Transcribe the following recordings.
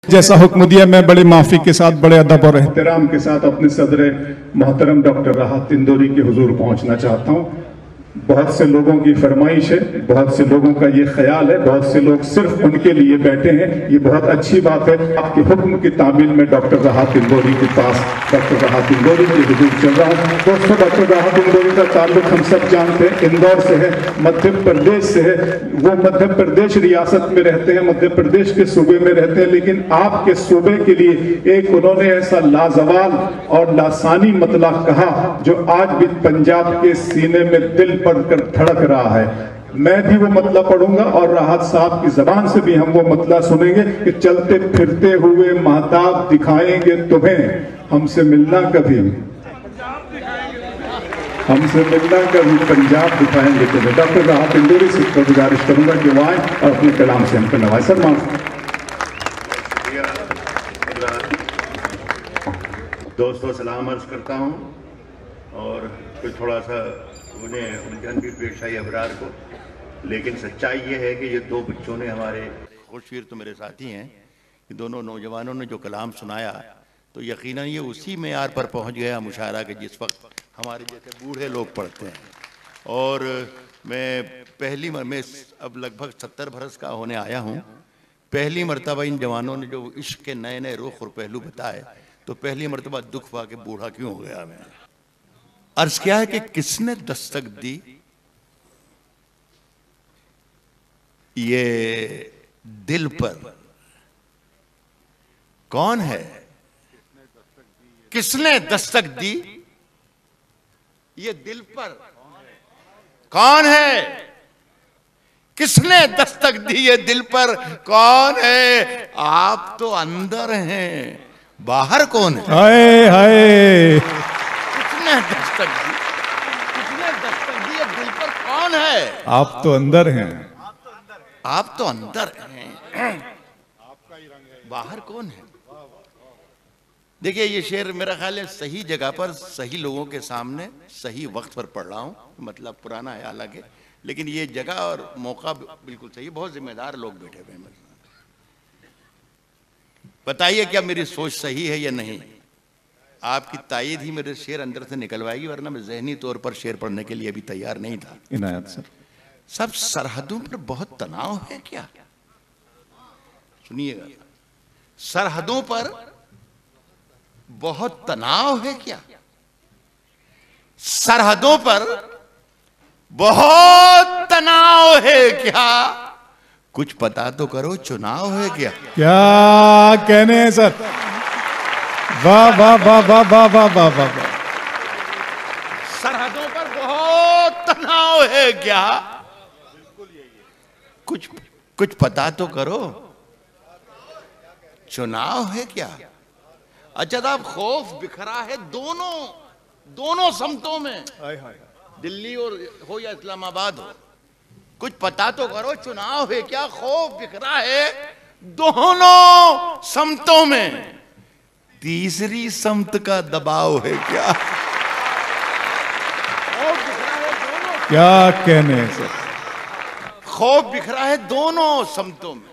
जैसा हुक्म दिया मैं बड़ी माफी के साथ, बड़े अदब और एहतराम के साथ अपने सदर मोहतरम डॉक्टर राहत इंदौरी के हुजूर पहुंचना चाहता हूं। बहुत से लोगों की फरमाइश है, बहुत से लोगों का ये ख्याल है, बहुत से लोग सिर्फ उनके लिए बैठे हैं। ये बहुत अच्छी बात है। आपके हुक्म की तामील में डॉक्टर राहत इंदौरी के पास, डॉक्टर राहत इंदौरी के हुजूर चल रहा हूँ। दोस्तों, डॉक्टर राहत इंदौरी का ताल्लुक हम सब जानते हैं, इंदौर से है, मध्य प्रदेश से है। वो मध्य प्रदेश रियासत में रहते हैं, मध्य प्रदेश के सूबे में रहते हैं, लेकिन आपके सूबे के लिए एक उन्होंने ऐसा लाजवाल और लासानी मतला कहा जो आज भी पंजाब के सीने में दिल पढ़कर धड़क रहा है। मैं भी वो मतला पढ़ूंगा और राहत साहब की जबान से भी हम वो मतला सुनेंगे कि चलते फिरते हुए महताब दिखाएंगे तुम्हें, हमसे मिलना कभी, हमसे मिलना कभी, पंजाब दिखाएंगे तुम्हें। डॉक्टर राहत इंदौरी से गुजारिश करूंगा कि वो आए और अपने कलाम से हमको नवाए। सर दोस्तों, सलाम अर्ज करता हूं और फिर थोड़ा सा उन्हें उलझन भी पेश आई अबरार को। लेकिन सच्चाई ये है कि ये दो बच्चों ने, हमारे खुशवीर तो मेरे साथी हैं, ये दोनों नौजवानों ने जो कलाम सुनाया तो यकीनन ये उसी मेयार पर पहुंच गया मुशायरा के जिस वक्त हमारे जैसे बूढ़े लोग पढ़ते हैं। और मैं अब लगभग 70 बरस का होने आया हूँ। पहली मरतबा इन जवानों ने जो इश्क के नए नए रुख और पहलू बताए तो पहली मरतबा दुख हुआ कि बूढ़ा क्यों हो गया मैं। अर्ज क्या है कि किसने दस्तक दी ये दिल पर, कौन है? किसने दस्तक दी ये दिल पर, कौन है? किसने दस्तक दी ये दिल पर, कौन है? आप तो अंदर हैं, बाहर कौन है? हाय हाय, किसने दस्तक दी, किसने दस्तक दी ये दिल पर, कौन है? आप तो अंदर हैं, आप तो अंदर हैं, बाहर कौन है? देखिए, ये शेर मेरा ख्याल है सही जगह पर, सही लोगों के सामने, सही वक्त पर पढ़ रहा हूं। मतलब पुराना है हालांकि, लेकिन ये जगह और मौका बिल्कुल सही। बहुत जिम्मेदार लोग बैठे हुए हैं। बताइए क्या मेरी सोच सही है या नहीं? आपकी तायद ही मेरे शेर अंदर से निकलवाएगी, वरना मैं ज़हनी तौर पर शेर पढ़ने के लिए अभी तैयार नहीं था। इनायत सर। सब सरहदों पर बहुत तनाव है क्या? सुनिएगा, सरहदों पर बहुत तनाव है क्या? सरहदों पर बहुत तनाव है क्या? कुछ पता तो करो, चुनाव है क्या? क्या कहने हैं सर, वाह वाह वाह वाह वाह वाह वाह वाह। सरहदों पर बहुत तनाव है क्या? कुछ पता तो करो, चुनाव है क्या? अच्छा साहब, खौफ बिखरा है दोनों समतों में, दिल्ली और हो या इस्लामाबाद हो। कुछ पता तो करो, चुनाव है क्या? खौफ बिखरा है दोनों समतों में, तीसरी समत का दबाव है क्या? खौफ बिखरा है दोनों, क्या कहने हैं सर, खौफ बिखरा है दोनों समतों में,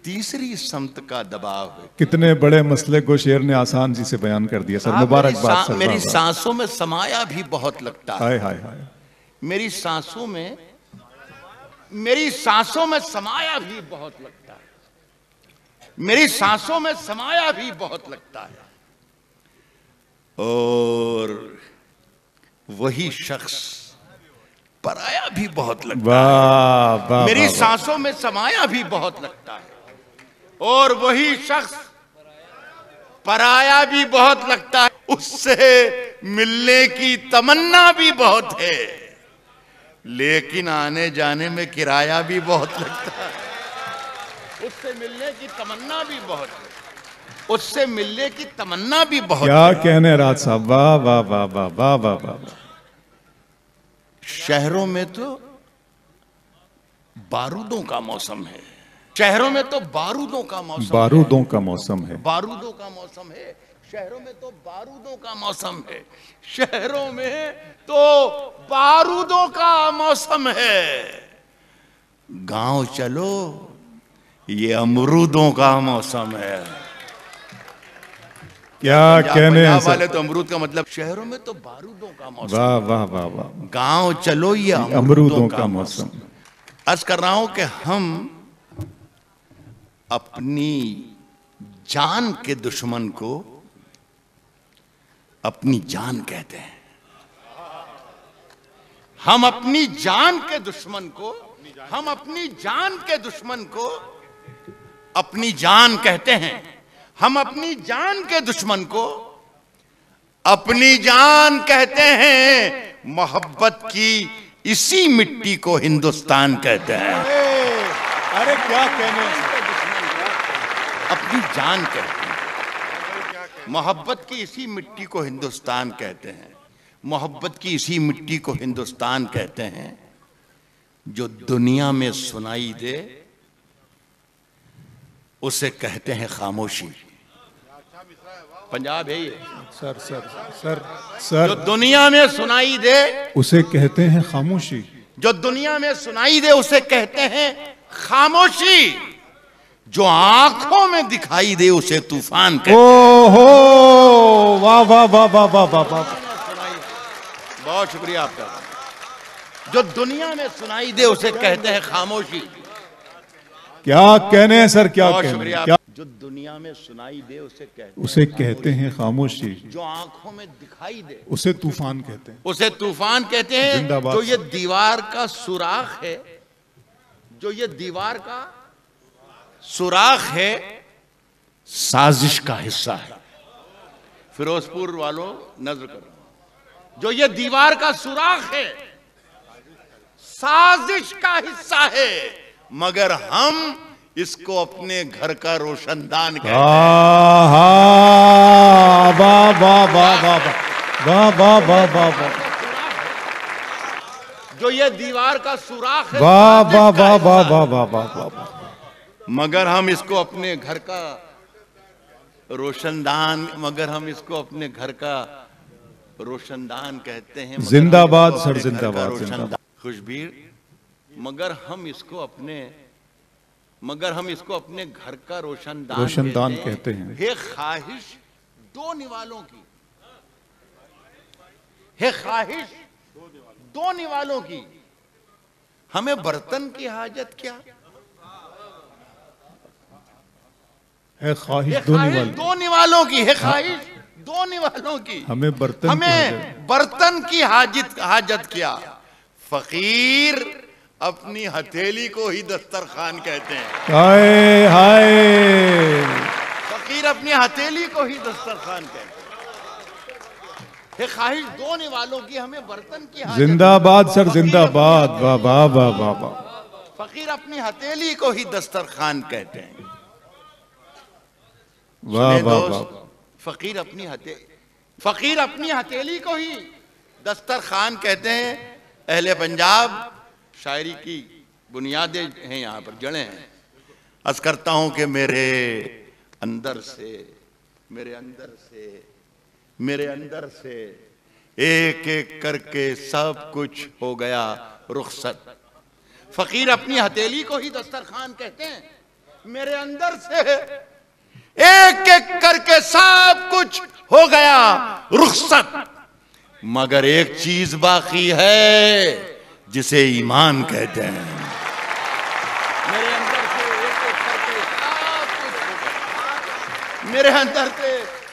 तीसरी समत का दबाव है। कितने बड़े मसले को शेर ने आसान जी से बयान कर दिया सर, मुबारकबाद सर। मेरी सांसों में समाया भी बहुत लगता है। हाय हाय हाय, मेरी सांसों में समाया भी बहुत लगता है, मेरी सांसों में समाया भी बहुत लगता है। और वही शख्स पराया भी बहुत लगता है। मेरी सांसों में समाया भी बहुत लगता है और वही शख्स पराया भी बहुत लगता है। उससे मिलने की तमन्ना भी बहुत है, लेकिन आने जाने में किराया भी बहुत लगता है। उससे मिलने की तमन्ना भी बहुत है, उससे मिलने की तमन्ना भी बहुत। क्या कहने राज साहब, वाह वाह वाह वाह वाह वाह वाह। शहरों में तो बारूदों का मौसम है, शहरों में तो बारूदों का मौसम, बारूदों का मौसम है, बारूदों का मौसम है। शहरों में तो बारूदों का मौसम है, शहरों में तो बारूदों का मौसम है। गांव चलो, ये अमरूदों का मौसम है। क्या कहने हैं पंजाब सर। वाले तो अमरूद का मतलब, शहरों में तो बारूदों का मौसम। वाह वाह वाह वाह। गांव चलो ये अमरूदों का मौसम। अर्ज कर रहा हूं कि हम अपनी जान के दुश्मन को अपनी जान कहते हैं। हम अपनी जान के दुश्मन को, हम अपनी जान के दुश्मन को अपनी जान कहते हैं। हम अपनी जान के दुश्मन को अपनी जान कहते हैं। मोहब्बत की इसी मिट्टी को हिंदुस्तान कहते हैं। अरे क्या कहने हैं। अपनी जान कहते हैं। मोहब्बत की इसी मिट्टी को हिंदुस्तान कहते हैं। मोहब्बत की इसी मिट्टी को हिंदुस्तान कहते हैं। जो दुनिया में सुनाई दे उसे कहते हैं खामोशी। पंजाब है ये। Sir sir sir sir. जो दुनिया में सुनाई दे उसे कहते हैं खामोशी। जो दुनिया में सुनाई दे उसे कहते हैं खामोशी। जो आंखों में दिखाई दे उसे तूफान कहते हैं। ओहो वाह वाह वाह वाह वाह वाह वाह। बहुत शुक्रिया आपका। जो दुनिया में सुनाई दे उसे कहते हैं खामोशी। क्या कहने हैं सर, क्या कहने हैं। क्या जो दुनिया में सुनाई दे उसे कहते हैं खामोशी। जो आंखों में दिखाई दे उसे तूफान कहते हैं। उसे तूफान कहते हैं। जिंदाबाद। जो ये दीवार का सुराख है, जो ये दीवार का सुराख है, साजिश का हिस्सा है। फिरोजपुर वालों नजर करो, जो ये दीवार का सुराख है साजिश का हिस्सा है, मगर हम इसको अपने घर का रोशनदान कहते हैं। वाह वाह वाह वाह वाह वाह वाह वाह वाह वाह। जो ये दीवार का सुराख है वाह वाह वाह वाह वाह वाह वाह वाह। मगर हम इसको अपने घर का रोशनदान, मगर हम इसको अपने घर का रोशनदान कहते हैं। जिंदाबाद सर, जिंदाबाद जिंदाबाद। खुशबीर, मगर हम इसको अपने घर का रोशनदान कहते हैं। हे ख्वाहिश दो निवालों की, हे ख्वाहिश दो निवालों की, हमें बर्तन की हाजत क्या। है ख्वाहिश दो निवालों की, है ख्वाहिश दो निवालों की, हमें बर्तन की हाजत क्या। फकीर अपनी हथेली को ही दस्तरखान कहते हैं। हाय हाय। फकीर अपनी हथेली को ही दस्तरखान कहते हैं। हे ख्वाहिश दो निवालों की, हमें बर्तन की हाजत। जिंदाबाद सर, जिंदाबाद। वाह वाह वाह वाह वाह। फकीर अपनी हथेली को ही दस्तरखान कहते हैं। वाह वाह वाह। फकीर अपनी हथेली को ही दस्तरखान कहते हैं। अहले पंजाब शायरी की बुनियादें हैं, यहाँ पर जड़ें हैं। अर्ज करता हूं कि मेरे अंदर से एक एक करके सब कुछ हो गया रुखसत। फकीर अपनी हथेली को ही दस्तरखान कहते हैं। मेरे अंदर से एक एक करके सब कुछ हो गया रुखसत, मगर एक चीज बाकी है जिसे ईमान कहते हैं। मेरे अंदर से एक एक करके सब कुछ हो गया, मेरे अंदर से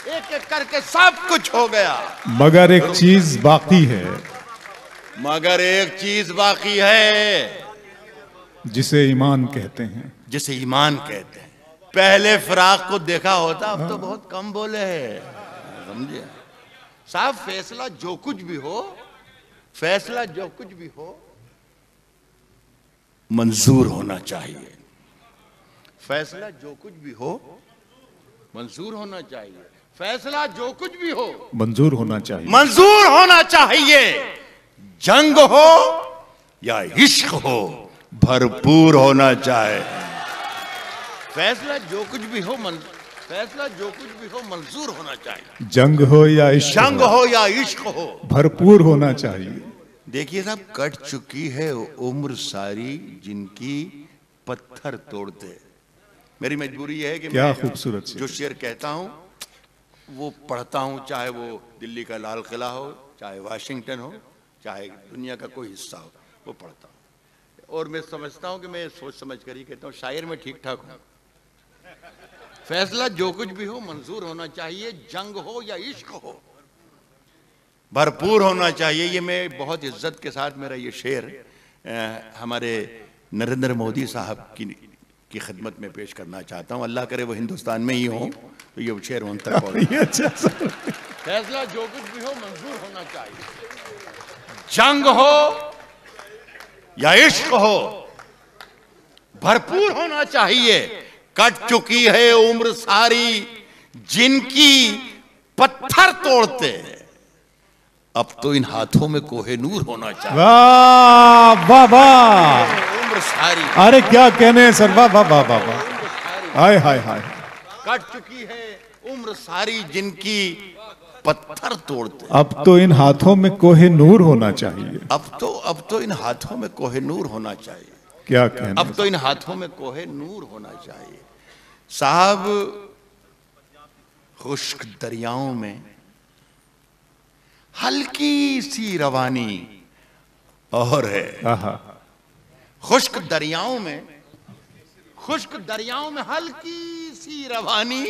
एक एक करके सब कुछ हो गया, मगर एक चीज बाकी है, मगर एक चीज बाकी है जिसे ईमान कहते हैं, जिसे ईमान कहते हैं। पहले फिराक को देखा होता, अब तो बहुत कम बोले हैं, समझे साहब। फैसला जो कुछ भी हो, फैसला जो कुछ भी हो मंजूर होना चाहिए। फैसला जो कुछ भी हो मंजूर होना चाहिए। फैसला जो कुछ भी हो मंजूर होना चाहिए, मंजूर होना चाहिए। जंग हो या इश्क हो भरपूर होना चाहिए। फैसला जो कुछ भी हो मंजूर होना चाहिए। जंग हो या इश्क हो भरपूर होना चाहिए। देखिए साहब, कट चुकी है उम्र सारी जिनकी पत्थर तोड़ते, मेरी मजबूरी यह है कि क्या मैं खूबसूरत जो शेर कहता हूँ वो पढ़ता हूँ, चाहे वो दिल्ली का लाल किला हो, चाहे वाशिंगटन हो, चाहे दुनिया का कोई हिस्सा हो, वो पढ़ता हूँ। और मैं समझता हूँ कि मैं सोच समझ कर ही कहता हूँ, शायर में ठीक ठाक हूँ। फैसला जो कुछ भी हो मंजूर होना चाहिए, जंग हो या इश्क हो भरपूर होना चाहिए। ये मैं बहुत इज्जत के साथ मेरा ये शेर हमारे नरेंद्र मोदी साहब की खिदमत में पेश करना चाहता हूँ। अल्लाह करे वो हिंदुस्तान में ही हो तो ये शेर उन तक पहुंचे। फैसला जो कुछ भी हो मंजूर होना चाहिए, जंग हो या इश्क हो भरपूर होना चाहिए। कट चुकी है उम्र सारी जिनकी पत्थर तोड़ते हैं, अब तो इन हाथों में कोहे-नूर होना चाहिए। वाह वाह वाह, उम्र सारी, अरे क्या कहने हैं सर, वाह वाह वाह वाह, हाय हाय हाय। कट चुकी है उम्र सारी जिनकी पत्थर तोड़ते, अब तो इन हाथों में कोहे-नूर होना चाहिए। अब तो इन हाथों में कोहे-नूर होना चाहिए। क्या कहना, अब तो इन हाथों में कोहे-नूर होना चाहिए। साहब, खुश्क दरियाओं में हल्की सी रवानी और है। खुश्क दरियाओं में हल्की सी रवानी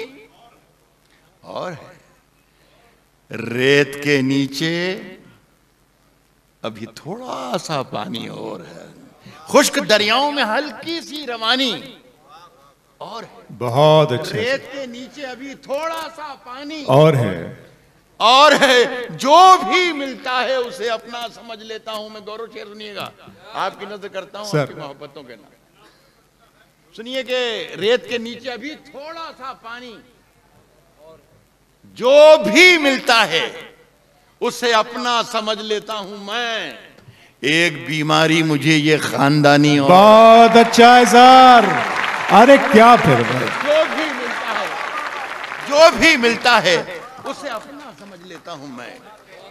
और है। रेत के नीचे अभी थोड़ा सा पानी और है। खुश्क दरियाओं में हल्की सी रवानी और है। बहुत अच्छा। रेत के नीचे अभी थोड़ा सा पानी और है। जो भी मिलता है उसे अपना समझ लेता हूं मैं। गौरव शेर सुनिएगा, आपकी नजर करता हूं आपकी मोहब्बतों के नाम। सुनिए कि रेत के नीचे अभी थोड़ा सा पानी, जो भी मिलता है उसे अपना समझ लेता हूं मैं। एक बीमारी मुझे ये खानदानी और बहुत अच्छा है सर। अरे क्या फिर, जो भी मिलता है उसे अपना समझ लेता हूं मैं।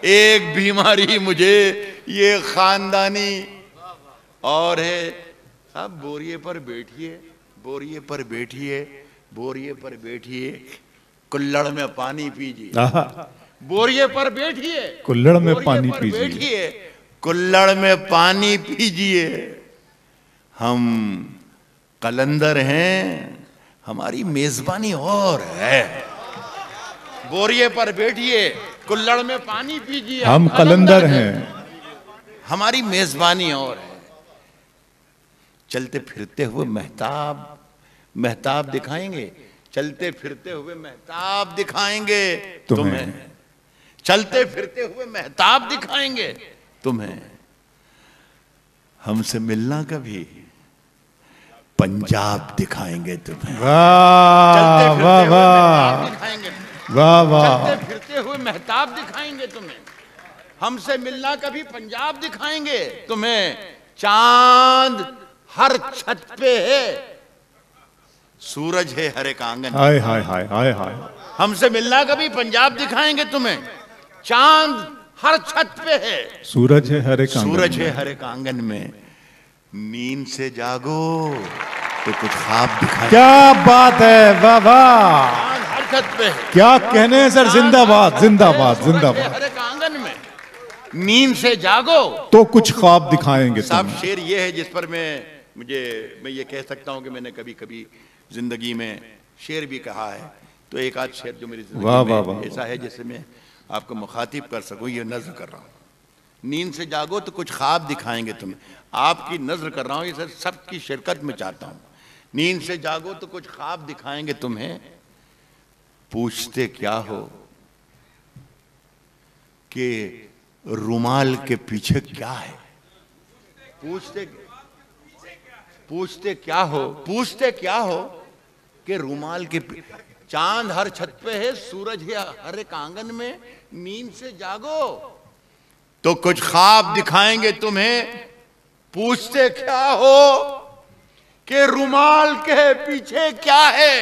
एक बीमारी मुझे ये खानदानी और है। अब बोरिए पर बैठिए, बोरिए पर बैठिए, बोरिए पर बैठिए, कुल्हड़ में पानी पीजिए। बोरिए पर बैठिए, कुल्हड़ में पानी पीजिए, कुल्हड़ में पानी पीजिए। हम कलंदर हैं, हमारी मेजबानी और है। बोरिए पर बैठिए, कुल्हड़ में पानी पीजिए। हम कलंदर हैं, हमारी मेजबानी और है। चलते फिरते हुए महताब दिखाएंगे, चलते फिरते हुए महताब दिखाएंगे तुम्हें। चलते फिरते हुए महताब दिखाएंगे तुम्हें। हमसे मिलना कभी पंजाब दिखाएंगे तुम्हें। वाह वाह वाह वाह वाह। चलते फिरते हुए महताब दिखाएंगे तुम्हें। हमसे मिलना कभी पंजाब दिखाएंगे तुम्हें। चांद हर छत पे है, सूरज है हर एक आंगन। हाय हाय हाय हाय हाय। हमसे मिलना कभी पंजाब दिखाएंगे तुम्हें। चांद हर छत पे है, सूरज है हर एक आंगन, सूरज है हर एक आंगन में। नींद से जागो तो कुछ ख्वाब दिखाएंगे। क्या बात है, वाह वाह। चांद हर छत पे है, क्या कहने हैं सर, जिंदाबाद जिंदाबाद जिंदाबाद। हर एक आंगन में नींद से जागो तो कुछ ख्वाब दिखाएंगे। साहब, शेर ये है जिस पर मैं ये कह सकता हूं कि मैंने कभी कभी जिंदगी में शेर भी कहा है। तो एक आध शेर जो मेरी जिंदगी में ऐसा है जिससे मैं आपको मुखातिब कर सकूं, ये नज्र कर रहा हूं। नींद से जागो तो कुछ ख्वाब दिखाएंगे तुम्हें। आपकी नज्र कर रहा हूं, ये सबकी शिरकत में चाहता हूं। नींद से जागो तो कुछ ख्वाब दिखाएंगे तुम्हें। पूछते क्या हो कि रुमाल के पीछे क्या है। पूछते क्या हो कि रुमाल के चांद हर छत पे है, सूरज है हर एक आंगन में। नींद से जागो तो कुछ ख्वाब दिखाएंगे तुम्हें। पूछते क्या हो कि रुमाल के पीछे क्या है,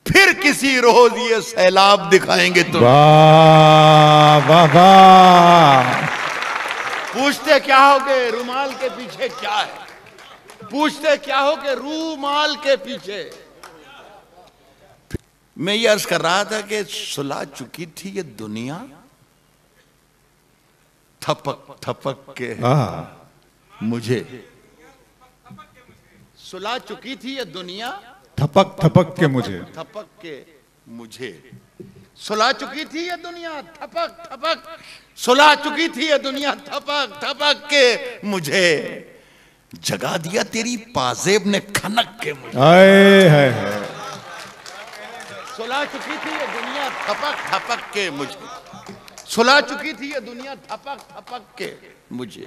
फिर किसी रोज ये सैलाब दिखाएंगे तुम्हें। वाह वाह वाह। पूछते क्या हो कि रुमाल के पीछे क्या है। पूछते क्या हो कि रूमाल के पीछे मैं ये अर्ज कर रहा था कि सुला चुकी थी ये दुनिया थपक थपक के मुझे, सुला चुकी थी ये दुनिया थपक थपक के मुझे, थपक के मुझे, सुला चुकी थी ये दुनिया थपक थपक, सुला चुकी थी ये दुनिया थपक थपक के मुझे, जगा दिया तेरी पाजेब ने खनक के मुझे। हाय हाय हाय। सुला चुकी थी ये दुनिया थपक थपक के मुझे, सुला चुकी थी ये दुनिया थपक थपक के मुझे,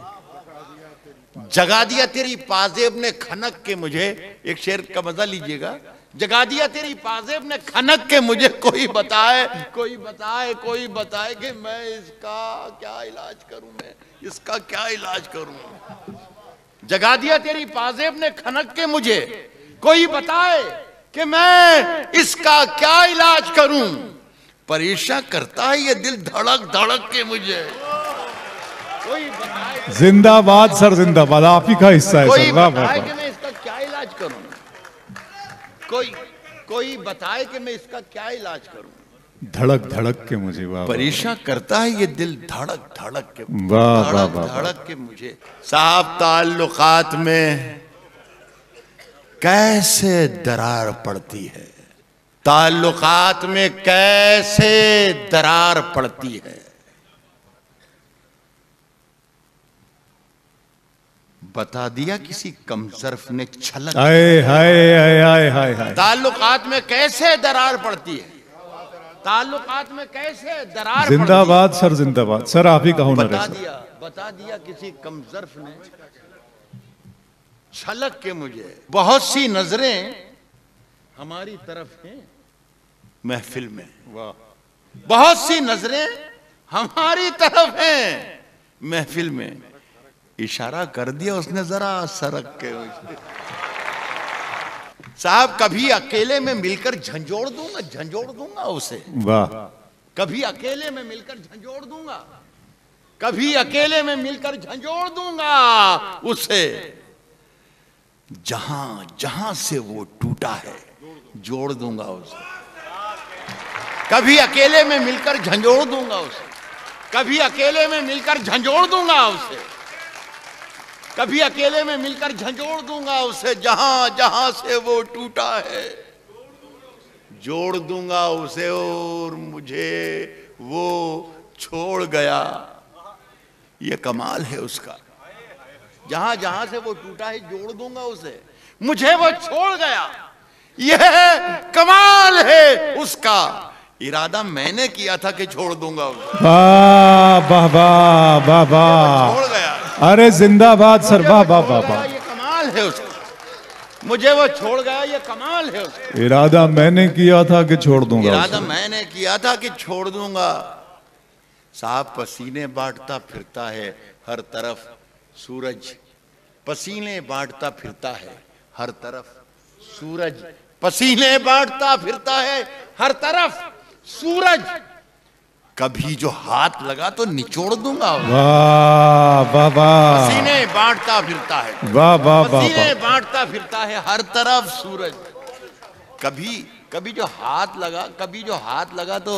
जगा दिया तेरी पाजेब ने खनक के मुझे। एक शेर का मजा लीजिएगा। जगा दिया तेरी पाजेब ने खनक के मुझे, कोई बताए कोई बताए कोई बताए कि मैं इसका क्या इलाज करूं, मैं इसका क्या इलाज करूं। जगा दिया तेरी पाजेब ने खनक के मुझे, कोई बताए कि मैं इसका क्या इलाज करूं। परेशान करता है ये दिल धड़क धड़क के मुझे, कोई बताए। जिंदाबाद सर, जिंदाबाद, आप ही का हिस्सा है कोई सर। वाह बताए वाह। कि मैं इसका क्या इलाज करूं, कोई बताए कि मैं इसका क्या इलाज करूं। धड़क धड़क के मुझे, वाह। परेशान करता है ये दिल धड़क धड़क के, वाह वाह धड़क वाह। धड़क के मुझे। साहब ताल्लुकात में कैसे दरार पड़ती है, ताल्लुकात में कैसे दरार पड़ती है। बता दिया किसी कमजर्फ ने छलक। हाय हाय हाय हाय हाय हाय। ताल्लुकात में कैसे दरार पड़ती है, ताल्लुकात में कैसे दरार जिंदाबाद सर, जिंदाबाद सर, आप ही का हुनर है सर। बता दिया किसी कमजर्फ ने छलक के मुझे। बहुत सी नजरें हमारी तरफ हैं महफिल में, वाह। बहुत सी नजरें हमारी तरफ हैं महफिल में, इशारा कर दिया उसने जरा सरक के मुझे। साहब कभी अकेले में मिलकर झंझोड़ दूंगा उसे, वाह। कभी अकेले में मिलकर झंझोड़ दूंगा, कभी अकेले में मिलकर झंझोड़ दूंगा उसे। जहां जहां से वो टूटा है जोड़ दूंगा उसे, कभी अकेले में मिलकर झंझोड़ दूंगा उसे, कभी अकेले में मिलकर झंझोड़ दूंगा उसे, कभी अकेले में मिलकर झंझोड़ दूंगा उसे। जहां जहां से वो टूटा है जोड़ दूंगा उसे, और मुझे वो छोड़ गया, ये कमाल है उसका। जहां जहां से वो टूटा है जोड़ दूंगा उसे, मुझे वो छोड़ गया, यह कमाल है उसका। इरादा मैंने किया था कि छोड़ दूंगा उसे, वाह वाह वाह वाह वाह। छोड़ गया। अरे जिंदाबाद सर, वाह वाह वाह वाह। ये कमाल है उसका, मुझे वो छोड़ गया, ये कमाल है उसका। इरादा मैंने किया था कि छोड़ दूंगा, इरादा मैंने किया था कि छोड़ दूंगा। साहब पसीने बांटता फिरता है हर तरफ सूरज, पसीने बांटता फिरता है हर तरफ सूरज, पसीने बांटता फिरता है हर तरफ सूरज। कभी जो हाथ लगा तो निचोड़ दूंगा। वाह वाह वाह। पसीने बांटता फिरता है, वाह वाह वाह। पसीने बांटता फिरता है हर तरफ सूरज। कभी जो हाथ लगा, कभी जो हाथ लगा तो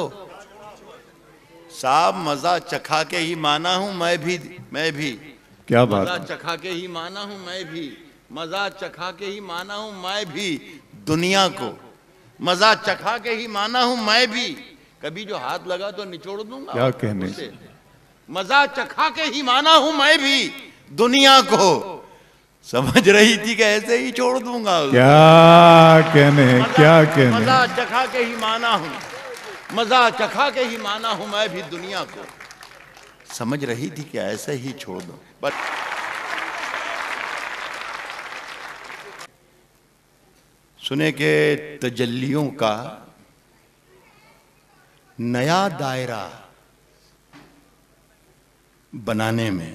साहब मजा चखा के ही माना हूं मैं भी क्या बात मजा है। चखा के ही माना हूं मैं भी, मजा चखा के ही माना हूं मैं भी दुनिया को, मजा चखा के ही माना हूं मैं भी। कभी जो हाथ लगा तो निचोड़ दूंगा, क्या कहने उसे। मजा चखा के ही माना हूं मैं भी दुनिया को, समझ रही थी कि ऐसे ही छोड़ दूंगा उसे। क्या कहने, क्या कहने। मजा चखा के ही माना हूं, मजा चखा के ही माना हूं मैं भी दुनिया को, समझ रही थी कि ऐसे ही छोड़ दो। बस सुने के तजल्लियों का नया दायरा बनाने में,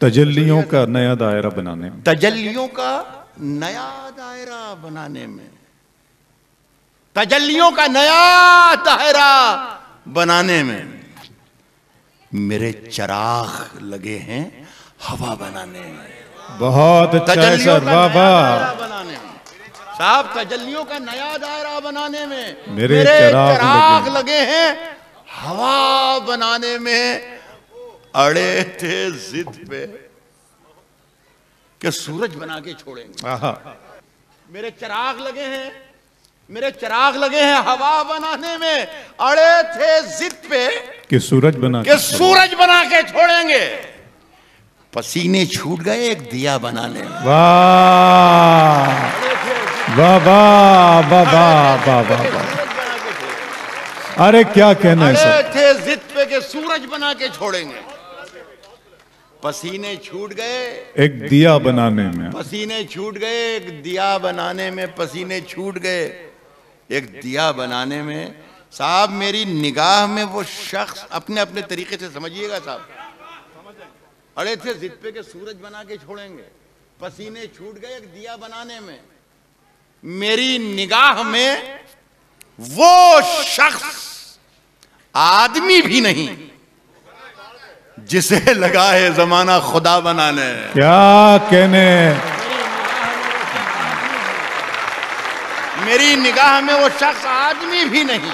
तजल्लियों का नया दायरा बनाने में, तजल्लियों का नया दायरा बनाने में, तजल्लियों का नया दायरा बनाने में मेरे चिराग लगे हैं हवा बनाने में। बहुत अच्छा है सर, वाह वाह। बनाने में साहब तजल्लियों का नया दायरा बनाने में मेरे चिराग लगे हैं, हवा बनाने में अड़े थे जिद पे कि सूरज बना के छोड़ेंगे। मेरे चिराग लगे हैं हवा बनाने में, अड़े थे जिद पे कि सूरज बना के छोड़ेंगे। पसीने छूट गए एक दिया बनाने में। वाह वाह वाह वाह वाह वाह वाह। अरे क्या कहना है सर। थे जिद पे के सूरज बना के छोड़ेंगे। पसीने छूट गए एक दिया बनाने में, पसीने छूट गए एक दिया बनाने में, पसीने छूट गए एक दिया बनाने में। साहब मेरी निगाह में वो शख्स, अपने अपने तरीके से समझिएगा साहब, अड़े थे जिद पे के सूरज बना के छोड़ेंगे, पसीने छूट गए एक दिया बनाने में। मेरी निगाह में वो शख्स आदमी भी नहीं जिसे लगा है जमाना खुदा बनाने। क्या कहने। मेरी निगाह में वो शख्स आदमी भी नहीं,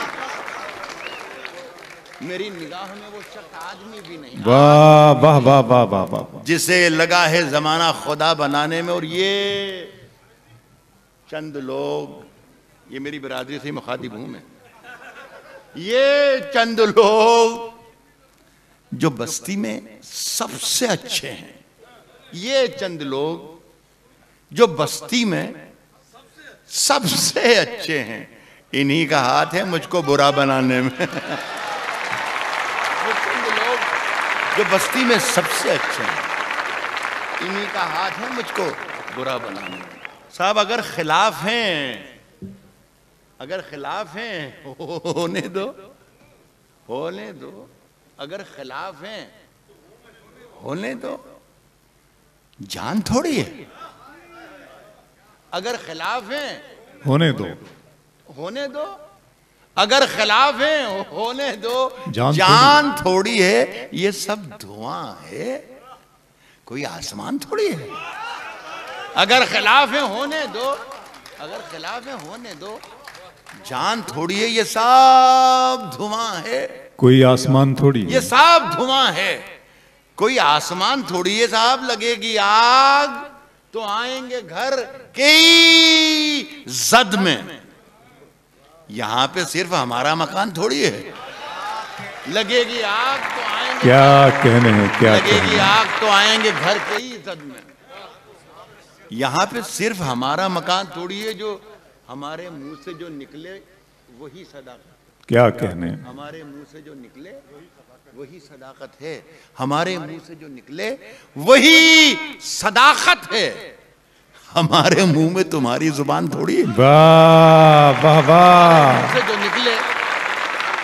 मेरी निगाह में वो शख्स आदमी भी नहीं। वाह वाह वाह वाह वाह वाह। जिसे लगा है जमाना खुदा बनाने में। और ये चंद लोग, ये मेरी बिरादरी से मुखातिब हूं मैं, ये चंद लोग जो बस्ती में सबसे अच्छे हैं, ये चंद लोग जो बस्ती में सबसे अच्छे हैं, इन्हीं का हाथ है मुझको बुरा बनाने में। ये चंद लोग जो बस्ती में सबसे अच्छे हैं, इन्हीं का हाथ है मुझको बुरा बनाने में। साहब अगर खिलाफ हैं, अगर खिलाफ हैं होने दो, होने दो। अगर खिलाफ हैं होने दो, जान थोड़ी है। अगर खिलाफ हैं होने दो, होने दो। अगर खिलाफ हैं होने दो, जान थोड़ी है। ये सब धुआं है, कोई आसमान थोड़ी है। अगर खिलाफ हैं होने दो, अगर खिलाफ हैं होने दो, जान थोड़ी है। ये सब धुआं है, कोई आसमान थोड़ी। ये सब धुआं है, कोई आसमान थोड़ी है। साहब लगेगी आग तो आएंगे घर की जद में, यहां पे सिर्फ हमारा मकान थोड़ी है। लगेगी आग तो आएंगे, क्या कहने हैं, क्या लगेगी आग तो आएंगे घर के ही जद में। यहां पे सिर्फ हमारा मकान थोड़ी है। जो हमारे मुंह से जो निकले वही सदाकत। क्या कहने। हमारे मुंह से जो निकले वही सदाकत है, हमारे मुंह से जो निकले वही सदाकत है। हमारे मुंह में तुम्हारी जुबान थोड़ी है। वाह वाह वाह। से जो निकले,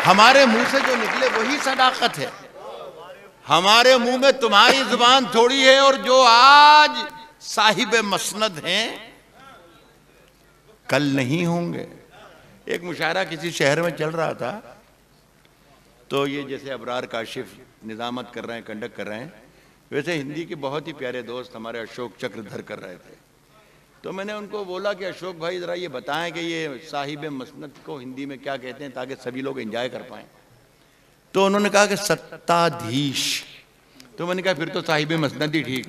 हमारे मुंह से जो निकले वही सदाकत है। हमारे मुंह में तुम्हारी जुबान थोड़ी है। और जो आज साहिब मसनद हैं कल नहीं होंगे। एक मुशायरा किसी शहर में चल रहा था, तो ये जैसे अबरार काशिफ निजामत कर रहे हैं, कंडक्ट कर रहे हैं, वैसे हिंदी के बहुत ही प्यारे दोस्त हमारे अशोक चक्रधर कर रहे थे। तो मैंने उनको बोला कि अशोक भाई ज़रा ये बताएं कि ये साहिब मसनद को हिंदी में क्या कहते हैं ताकि सभी लोग एंजॉय कर पाएं। तो उन्होंने कहा कि सत्ताधीश। तो मैंने कहा फिर तो साहिब मसनद ही ठीक।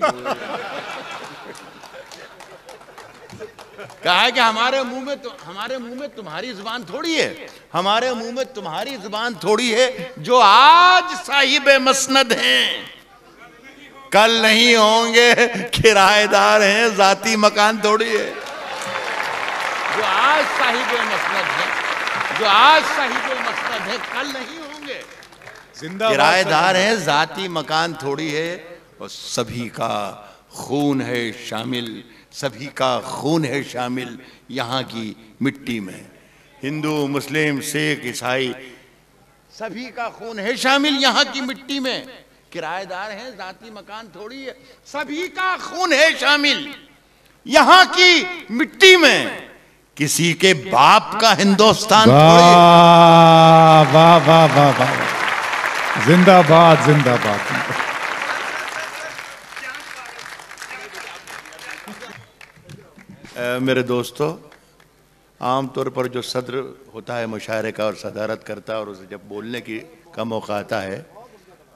कहा है कि हमारे मुंह में तुम्हारी जुबान थोड़ी है, हमारे मुंह में तुम्हारी जुबान थोड़ी है। जो आज साहिब मसनद हैं कल नहीं होंगे, किराएदार हैं, जाती मकान थोड़ी है। जो आज साहिब मसनद है, जो आज साहिब मसनद है कल नहीं होंगे, किराएदार हैं, जाती मकान थोड़ी है। और सभी का खून है शामिल, सभी का खून है शामिल यहाँ की मिट्टी में। हिंदू मुस्लिम सिख ईसाई सभी का खून है शामिल यहाँ की मिट्टी में। किराएदार हैं, जाती मकान थोड़ी है, सभी का खून है शामिल यहाँ की मिट्टी में। किसी के बाप का हिंदुस्तान थोड़ी है। वाह वाह वाह वाह। जिंदाबाद जिंदाबाद। मेरे दोस्तों, आम तौर पर जो सदर होता है मुशायरे का और सदारत करता है और उसे जब बोलने की का मौका आता है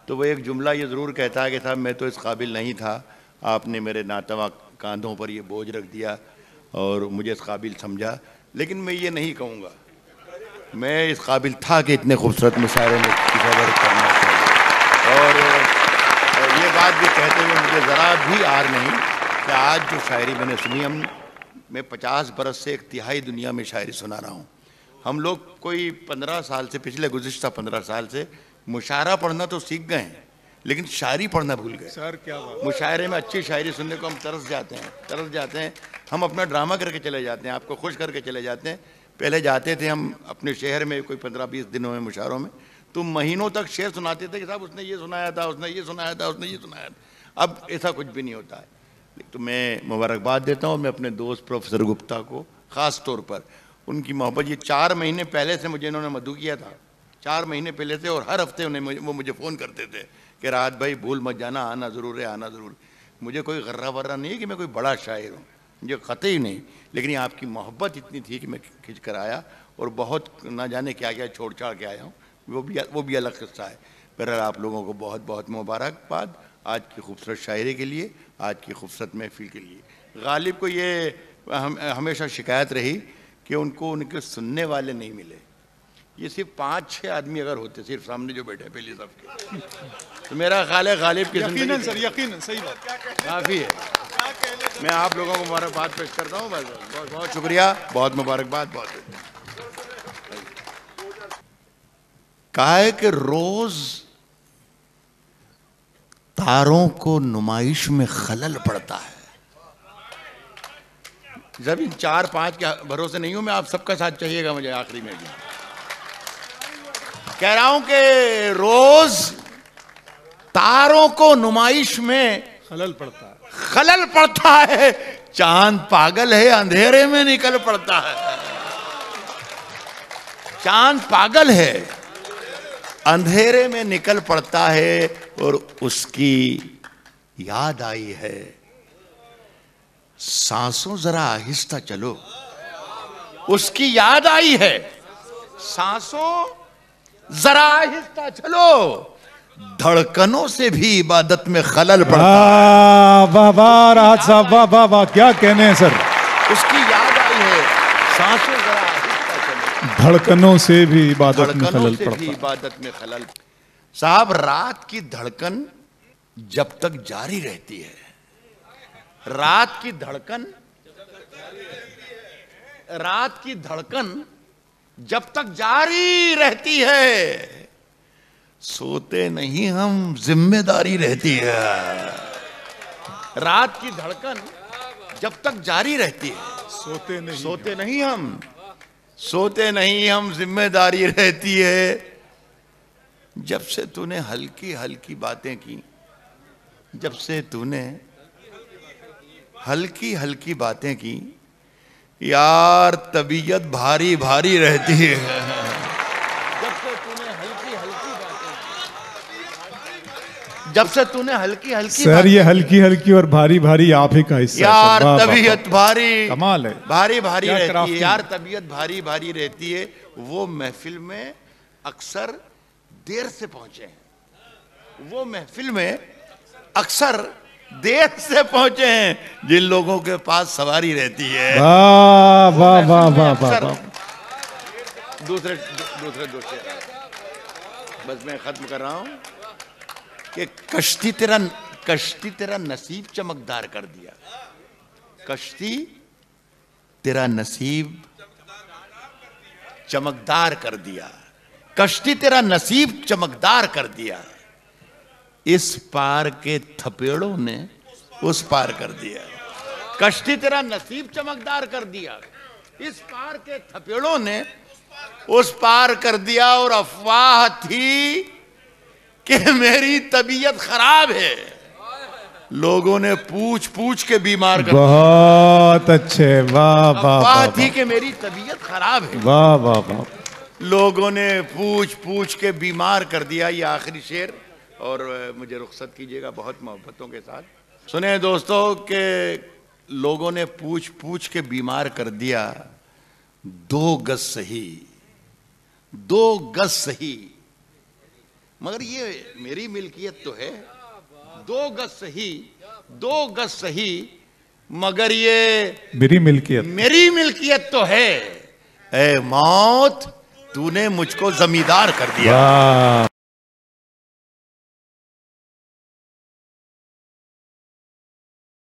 तो वो एक जुमला ये ज़रूर कहता है कि साहब मैं तो इस काबिल नहीं था, आपने मेरे नातवा कांधों पर ये बोझ रख दिया और मुझे इस काबिल समझा। लेकिन मैं ये नहीं कहूँगा, मैं इस काबिल था कि इतने खूबसूरत मुशायरे में सदारत करना चाहिए। और ये बात भी कहते हुए मुझे ज़रा भी आर नहीं कि आज जो शायरी मैंने सुनी, मैं 50 बरस से एक तिहाई दुनिया में शायरी सुना रहा हूँ। हम लोग कोई 15 साल से, पिछले गुज़िश्ता 15 साल से मुशायरा पढ़ना तो सीख गए हैं लेकिन शायरी पढ़ना भूल गए। सर क्या बात। मुशायरे में अच्छी शायरी सुनने को हम तरस जाते हैं। हम अपना ड्रामा करके चले जाते हैं, आपको खुश करके चले जाते हैं। पहले जाते थे हम अपने शहर में कोई 15-20 दिनों में मुशायरों में, तो महीनों तक शेर सुनाते थे कि साहब उसने ये सुनाया था, उसने ये सुनाया था, उसने ये सुनाया था। अब ऐसा कुछ भी नहीं होता है। तो मैं मुबारकबाद देता हूँ मैं अपने दोस्त प्रोफेसर गुप्ता को, ख़ास तौर पर उनकी मोहब्बत। ये 4 महीने पहले से मुझे इन्होंने मदऊ किया था, 4 महीने पहले से, और हर हफ्ते उन्हें वो मुझे फ़ोन करते थे कि राहत भाई भूल मत जाना, आना ज़रूर है, आना ज़रूर। मुझे कोई गर्रा वर्रा नहीं है कि मैं कोई बड़ा शायर हूँ, मुझे कतई नहीं, लेकिन ये आपकी मोहब्बत इतनी थी कि मैं खिंच कर आया और बहुत ना जाने क्या क्या छोड़ छाड़ के आया हूँ, वो भी अलग किस्सा है। बहरहाल आप लोगों को बहुत बहुत मुबारकबाद आज की खूबसूरत शायरी के लिए, आज की खूबसूरत महफिल के लिए। गालिब को ये हमेशा शिकायत रही कि उनके सुनने वाले नहीं मिले। ये सिर्फ 5-6 आदमी अगर होते, सिर्फ सामने जो बैठे पहले सबके, तो मेरा ख्याल है गालिब की यकीनन सर, यकीनन सही बात काफ़ी है। मैं आप लोगों को मुबारकबाद पेश करता हूँ, बस बहुत बहुत शुक्रिया, बहुत मुबारकबाद। बहुत कहा है कि रोज तारों को नुमाइश में खलल पड़ता है। जब इन 4-5 के भरोसे नहीं हूं मैं, आप सबका साथ चाहिएगा मुझे आखिरी में भी कह रहा हूं कि रोज तारों को नुमाइश में खलल पड़ता है। चांद पागल है, अंधेरे में निकल पड़ता है। चांद पागल है, अंधेरे में निकल पड़ता है और उसकी याद आई है, सांसों जरा आहिस्ता चलो। उसकी याद आई है, सांसों जरा आहिस्ता चलो, धड़कनों से भी इबादत में खलल पड़ता है। वाह वाह राहत साहब, वाह वाह वाह, क्या कहने हैं सर। उसकी याद आई है, सांसों जरा आहिस्ता चलो, धड़कनों से भी इबादत में खलल पड़ता है। इबादत में खलल। साहब रात की धड़कन जब तक जारी रहती है, रात की धड़कन जब तक जारी रहती है, सोते नहीं हम, जिम्मेदारी रहती है। रात की धड़कन जब तक जारी रहती है, सोते नहीं हम, जिम्मेदारी रहती है। जब से तूने हल्की हल्की बातें की, जब से तूने हल्की हल्की बातें की, यार तबीयत भारी भारी रहती है। जब से तूने हल्की हल्की बातें की, जब से तूने हल्की हल्की सर, ये हल्की हल्की और भारी भारी आप ही का हिस्सा यार तबीयत भारी कमाल है, भारी भारी रहती है यार, तबीयत भारी भारी रहती है। वो महफिल में अक्सर देर से पहुंचे हैं, वो महफिल में अक्सर देर से पहुंचे हैं जिन लोगों के पास सवारी रहती है। वाह वाह वाह वाह वाह। दूसरे बस मैं खत्म कर रहा हूं कि कश्ती तेरा नसीब चमकदार कर दिया। कश्ती तेरा नसीब चमकदार कर दिया, कश्ती तेरा नसीब चमकदार कर दिया। इस पार के थपेड़ों ने उस पार कर दिया। कश्ती तेरा नसीब चमकदार कर दिया, इस पार के थपेड़ों ने उस पार कर दिया। और अफवाह थी कि मेरी तबीयत खराब है, लोगों ने पूछ पूछ के बीमार कर दिया। बहुत अच्छे, वाह वाह। अफवाह थी कि मेरी तबीयत खराब है, वाह वाह वाह, लोगों ने पूछ पूछ के बीमार कर दिया। ये आखिरी शेर, और मुझे रुख्सत कीजिएगा बहुत मोहब्बतों के साथ। सुने दोस्तों कि लोगों ने पूछ पूछ के बीमार कर दिया, 2 गज सही, 2 गज सही, मगर ये मेरी मिल्कियत तो है। 2 गज सही, 2 गज सही, मगर ये मेरी मिल्कियत तो है। ए मौत, तूने मुझको जमींदार कर दिया। वाह।